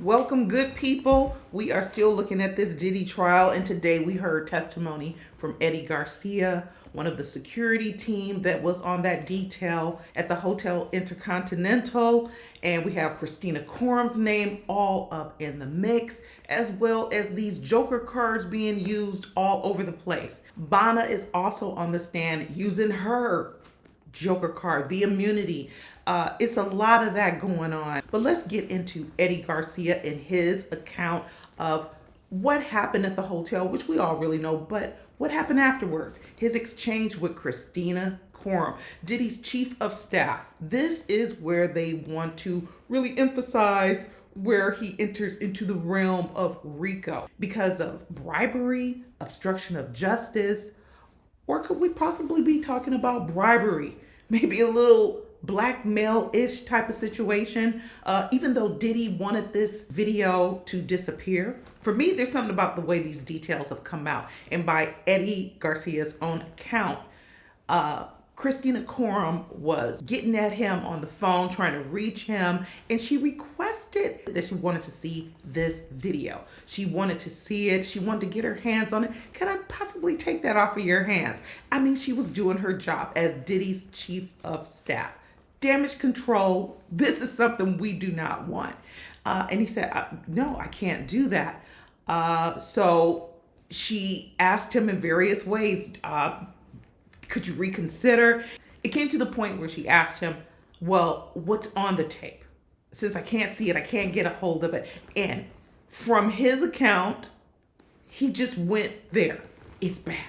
Welcome, good people. We are still looking at this Diddy trial, and today we heard testimony from Eddy Garcia, one of the security team that was on that detail at the Hotel Intercontinental. And we have Kristina Khorram's name all up in the mix, as well as these Joker cards being used all over the place. Bana is also on the stand using her Joker card, the immunity. It's a lot of that going on. But let's get into Eddy Garcia and his account of what happened at the hotel, which we all really know, but what happened afterwards. His exchange with Kristina Khorram, Diddy's chief of staff. This is where they want to really emphasize where he enters into the realm of RICO because of bribery, obstruction of justice, or could we possibly be talking about bribery? Maybe a little blackmail-ish type of situation, even though Diddy wanted this video to disappear. For me, there's something about the way these details have come out. And by Eddy Garcia's own account, Kristina Khorram was getting at him on the phone, trying to reach him, and she requested that she wanted to see this video. She wanted to see it. She wanted to get her hands on it. Can I possibly take that off of your hands? I mean, she was doing her job as Diddy's chief of staff. Damage control, this is something we do not want. And he said, no, I can't do that. So she asked him in various ways, could you reconsider? It came to the point where she asked him, well, what's on the tape? Since I can't see it, I can't get a hold of it. And from his account, he just went there. It's bad.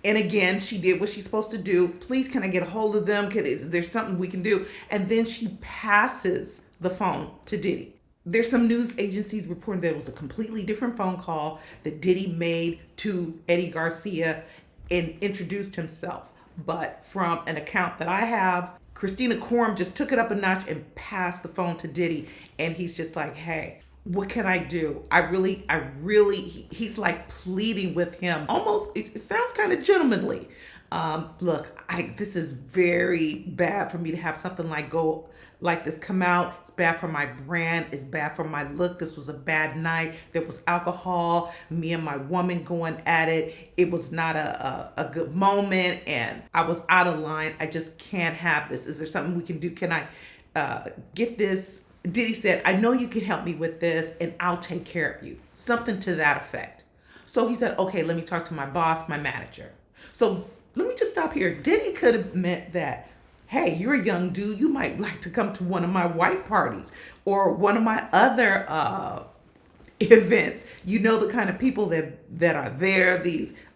And again, she did what she's supposed to do. Please, can I get a hold of them? Is there something we can do? And then she passes the phone to Diddy. There's some news agencies reporting that it was a completely different phone call that Diddy made to Eddy Garcia and introduced himself. But from an account that I have, Kristina Khorram just took it up a notch and passed the phone to Diddy. And he's just like, hey, what can I do? He's like pleading with him. Almost, it sounds kind of gentlemanly. Look, this is very bad for me to have something like this come out. It's bad for my brand. It's bad for my look. This was a bad night. There was alcohol, me and my woman going at it. It was not a good moment, and I was out of line. I just can't have this. Is there something we can do? Can I get this? Diddy said, I know you can help me with this, and I'll take care of you. Something to that effect. So he said, okay, let me talk to my boss, my manager. So let me just stop here. Diddy could have meant that, hey, you're a young dude. You might like to come to one of my white parties or one of my other events. You know the kind of people that are there,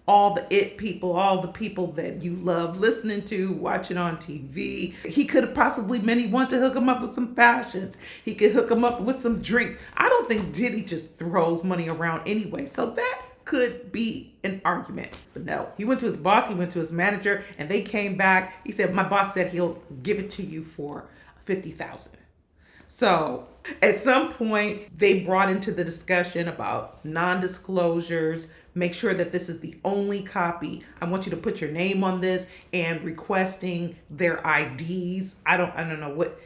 all the it people, all the people that you love listening to, watching on TV. He could have possibly want to hook him up with some fashions. He could hook him up with some drinks. I don't think Diddy just throws money around anyway. So that could be an argument. But no, he went to his boss, he went to his manager, and they came back. He said, my boss said he'll give it to you for $50,000. So at some point, they brought into the discussion about non-disclosures. Make sure that this is the only copy. I want you to put your name on this and requesting their IDs. I don't know what,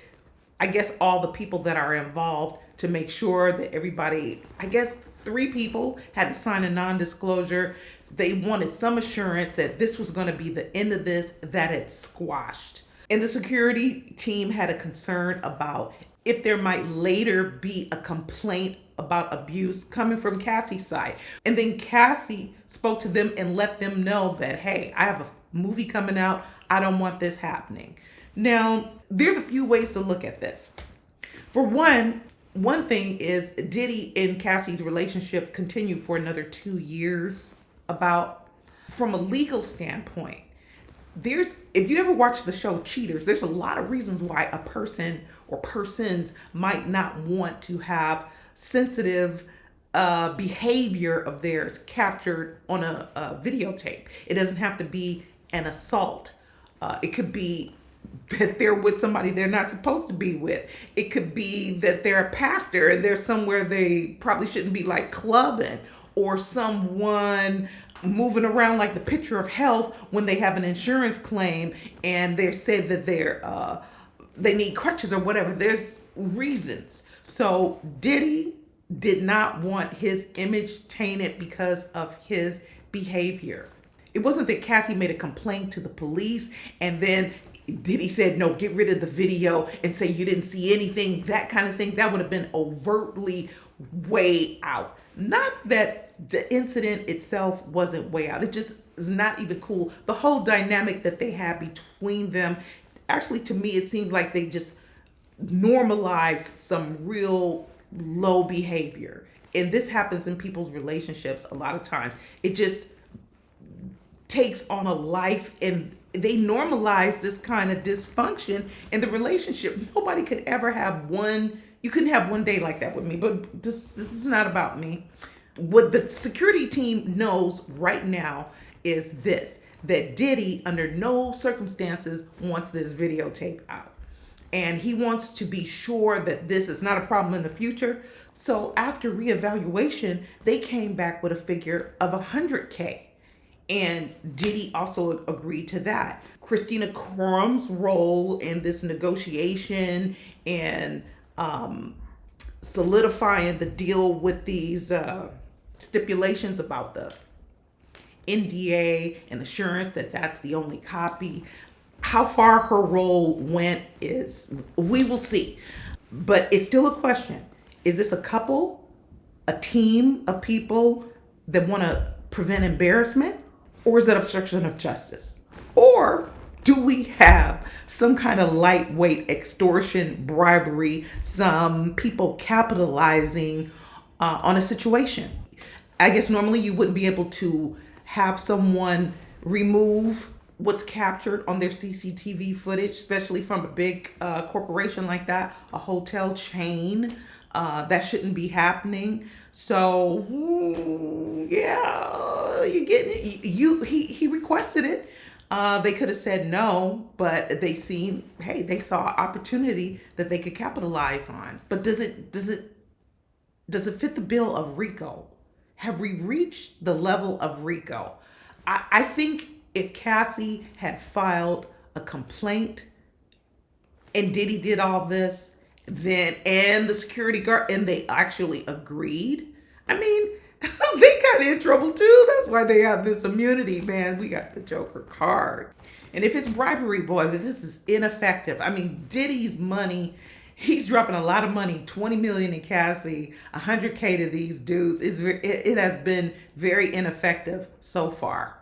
I guess all the people that are involved to make sure that everybody, I guess 3 people had to sign a non-disclosure. They wanted some assurance that this was going to be the end of this, that it's squashed. And the security team had a concern about if there might later be a complaint about abuse coming from Cassie's side. And then Cassie spoke to them and let them know that, hey, I have a movie coming out. I don't want this happening. Now, there's a few ways to look at this. For one thing is Diddy and Cassie's relationship continued for another 2 years. From a legal standpoint, if you ever watch the show Cheaters, there's a lot of reasons why a person or persons might not want to have sensitive behavior of theirs captured on a videotape. It doesn't have to be an assault. It could be that they're with somebody they're not supposed to be with. It could be that they're a pastor and they're somewhere they probably shouldn't be, like clubbing, or someone moving around like the picture of health when they have an insurance claim and they said that they need crutches or whatever. There's reasons. So Diddy did not want his image tainted because of his behavior. It wasn't that Cassie made a complaint to the police and then Diddy said, no, get rid of the video and say you didn't see anything, that kind of thing. That would have been overtly way out. Not that the incident itself wasn't way out. It just is not even cool. The whole dynamic that they had between them, actually, to me, it seems like they just normalized some real low behavior. And this happens in people's relationships a lot of times. It just takes on a life, and they normalize this kind of dysfunction in the relationship. Nobody could ever have one, you couldn't have one day like that with me, but this is not about me. What the security team knows right now is this, that Diddy under no circumstances wants this videotape out. And he wants to be sure that this is not a problem in the future. So after reevaluation, they came back with a figure of 100K. And Diddy also agreed to that. Kristina Khorram's role in this negotiation and solidifying the deal with these stipulations about the NDA and assurance that that's the only copy. How far her role went is, we will see. But it's still a question. Is this a couple, a team of people that want to prevent embarrassment? Or is it obstruction of justice? Or do we have some kind of lightweight extortion, bribery, some people capitalizing on a situation? I guess normally you wouldn't be able to have someone remove what's captured on their CCTV footage, especially from a big corporation like that, a hotel chain. That shouldn't be happening. So yeah, you get it. He requested it. They could have said no, but they saw an opportunity that they could capitalize on. But does it fit the bill of RICO? Have we reached the level of RICO? I think if Cassie had filed a complaint and Diddy did all this, then, and the security guard, and they actually agreed, I mean, they kind of in trouble too. That's why they have this immunity, man. We got the Joker card. And if it's bribery, boy, this is ineffective. I mean, Diddy's money, he's dropping a lot of money, 20 million in Cassie, 100K to these dudes. It has been very ineffective so far.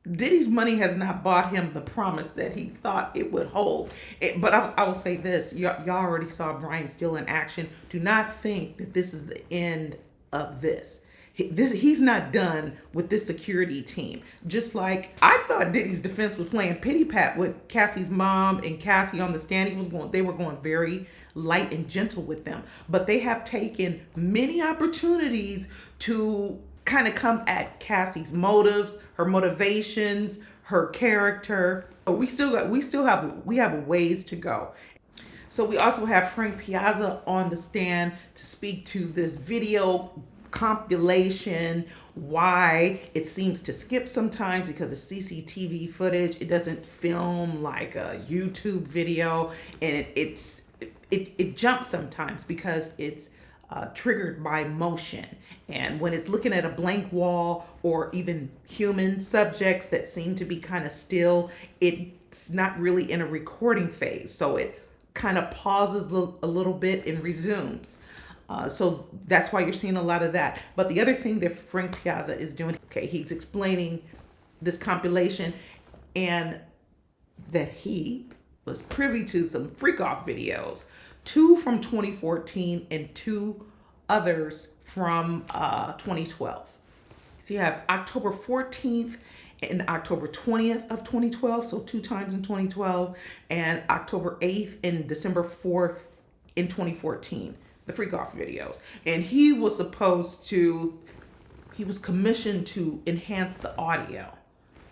Diddy's money has not bought him the promise that he thought it would hold. But I will say this, y'all already saw Brian still in action. Do not think that this is the end of this. He's not done with this security team. Just like I thought Diddy's defense was playing pity pat with Cassie's mom and Cassie on the stand. They were going very light and gentle with them. But they have taken many opportunities to kind of come at Cassie's motives, her motivations, her character. But we have a ways to go. So we also have Frank Piazza on the stand to speak to this video compilation, why it seems to skip sometimes because of CCTV footage. It doesn't film like a YouTube video, and it jumps sometimes because it's triggered by motion. And when it's looking at a blank wall or even human subjects that seem to be kind of still, it's not really in a recording phase. So it kind of pauses a little bit and resumes. So that's why you're seeing a lot of that. But the other thing that Frank Piazza is doing, he's explaining this compilation and that he was privy to some freak off videos, 2 from 2014 and 2 others from 2012. So you have October 14th and October 20th of 2012, so 2 times in 2012, and October 8th and December 4th in 2014, the freak off videos. And he was commissioned to enhance the audio.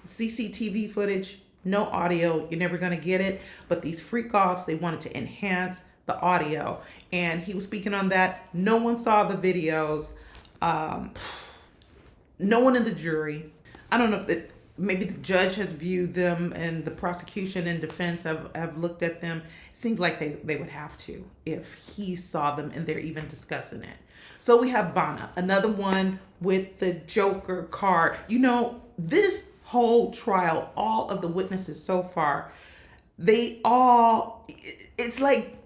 CCTV footage, no audio, you're never gonna get it, but these freak offs, they wanted to enhance the audio, and he was speaking on that. No one saw the videos. No one in the jury. I don't know if maybe the judge has viewed them and the prosecution and defense have looked at them. It seems like they would have to if he saw them and they're even discussing it. So we have Bana, another one with the Joker card. You know, this whole trial, all of the witnesses so far, they all, it's like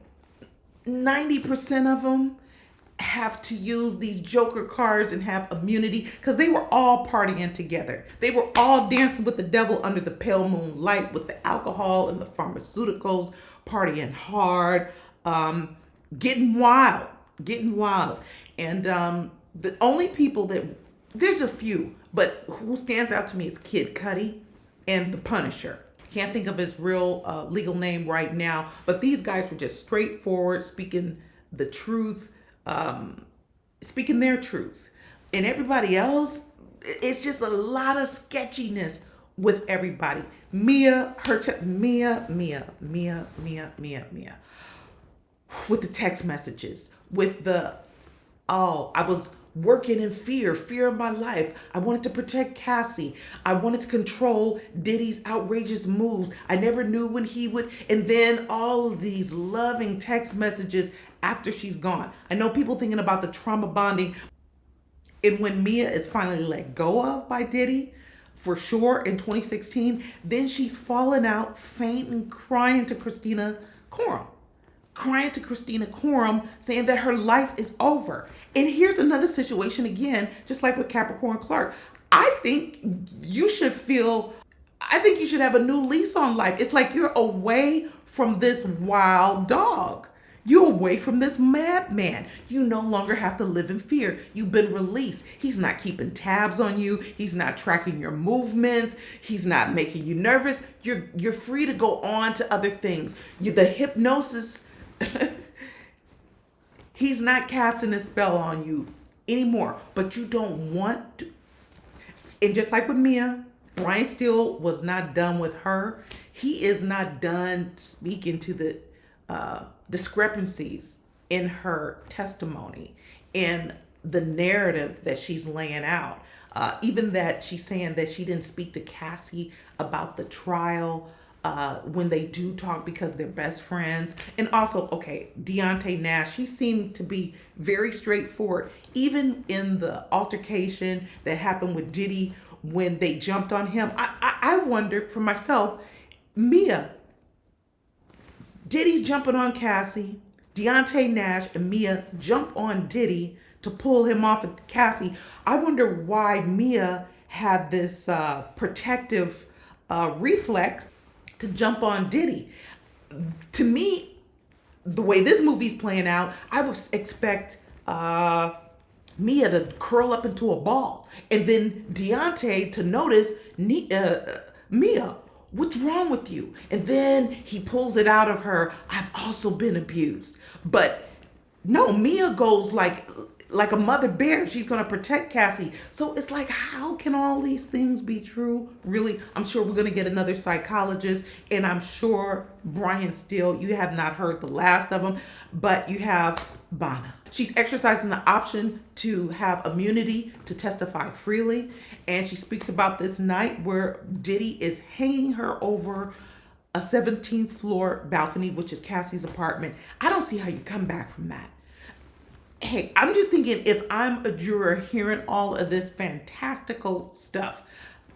90% of them have to use these Joker cards and have immunity because they were all partying together. They were all dancing with the devil under the pale moonlight with the alcohol and the pharmaceuticals, partying hard, getting wild, getting wild. And the only people that, there's a few, but who stands out to me is Kid Cudi and the Punisher. Can't think of his real legal name right now, but these guys were just straightforward, speaking the truth, speaking their truth. And everybody else, it's just a lot of sketchiness with everybody. Mia, Mia, with the text messages, with the, oh, I was working in fear of my life. I wanted to protect Cassie. I wanted to control Diddy's outrageous moves. I never knew when he would, and then all of these loving text messages after she's gone. I know people thinking about the trauma bonding, and when Mia is finally let go of by Diddy, for sure in 2016, then she's falling out, fainting, crying to Kristina Khorram. Saying that her life is over. And here's another situation again, just like with Capricorn Clark. I think you should have a new lease on life. It's like you're away from this wild dog. You're away from this madman. You no longer have to live in fear. You've been released. He's not keeping tabs on you. He's not tracking your movements. He's not making you nervous. You're free to go on to other things. The hypnosis, he's not casting a spell on you anymore, but you don't want to. And just like with Mia, Brian still was not done with her. He is not done speaking to the discrepancies in her testimony and the narrative that she's laying out. Even that she's saying that she didn't speak to Cassie about the trial when they do talk because they're best friends. And also, okay, Deontay Nash, he seemed to be very straightforward. Even in the altercation that happened with Diddy when they jumped on him, I wondered for myself, Mia, Diddy's jumping on Cassie, Deontay Nash and Mia jump on Diddy to pull him off of Cassie. I wonder why Mia had this protective reflex to jump on Diddy. To me, the way this movie's playing out, I would expect Mia to curl up into a ball and then Deontay to notice Mia, what's wrong with you? And then he pulls it out of her. I've also been abused. But no, Mia goes like a mother bear. She's going to protect Cassie. So it's like, how can all these things be true? Really, I'm sure we're going to get another psychologist. And I'm sure Brian Steele, you have not heard the last of them, but you have Bana. She's exercising the option to have immunity to testify freely. And she speaks about this night where Diddy is hanging her over a 17th floor balcony, which is Cassie's apartment. I don't see how you come back from that. Hey, I'm just thinking, if I'm a juror hearing all of this fantastical stuff,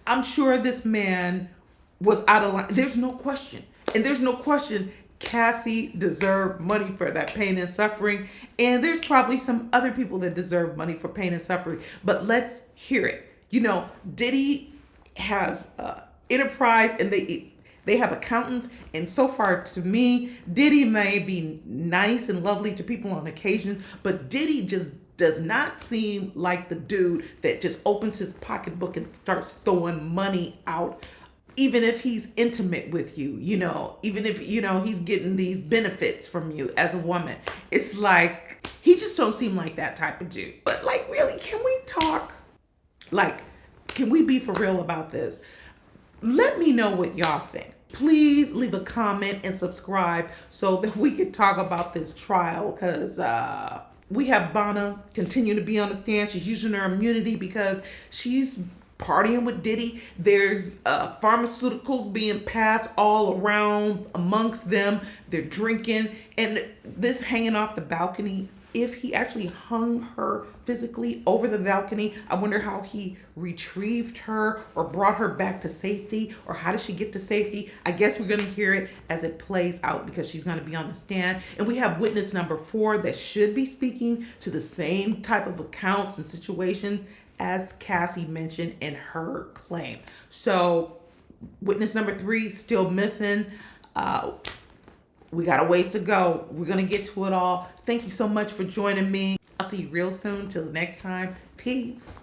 I'm sure this man was out of line. There's no question. And there's no question Cassie deserved money for that pain and suffering. And there's probably some other people that deserve money for pain and suffering. But let's hear it. You know, Diddy has enterprise and they have accountants, and so far to me, Diddy may be nice and lovely to people on occasion, but Diddy just does not seem like the dude that just opens his pocketbook and starts throwing money out, even if he's intimate with you, even if, he's getting these benefits from you as a woman. It's like, he just don't seem like that type of dude. But like, really, can we talk? Like, can we be for real about this? Let me know what y'all think. Please leave a comment and subscribe so that we can talk about this trial, because we have Bonna continue to be on the stand. She's using her immunity because she's partying with Diddy. There's pharmaceuticals being passed all around amongst them. They're drinking, and this hanging off the balcony. If he actually hung her physically over the balcony, I wonder how he retrieved her or brought her back to safety, or how did she get to safety? I guess we're gonna hear it as it plays out, because she's gonna be on the stand. And we have witness number 4 that should be speaking to the same type of accounts and situations as Cassie mentioned in her claim. So witness number 3 still missing. We got a ways to go. We're going to get to it all. Thank you so much for joining me. I'll see you real soon. Till next time. Peace.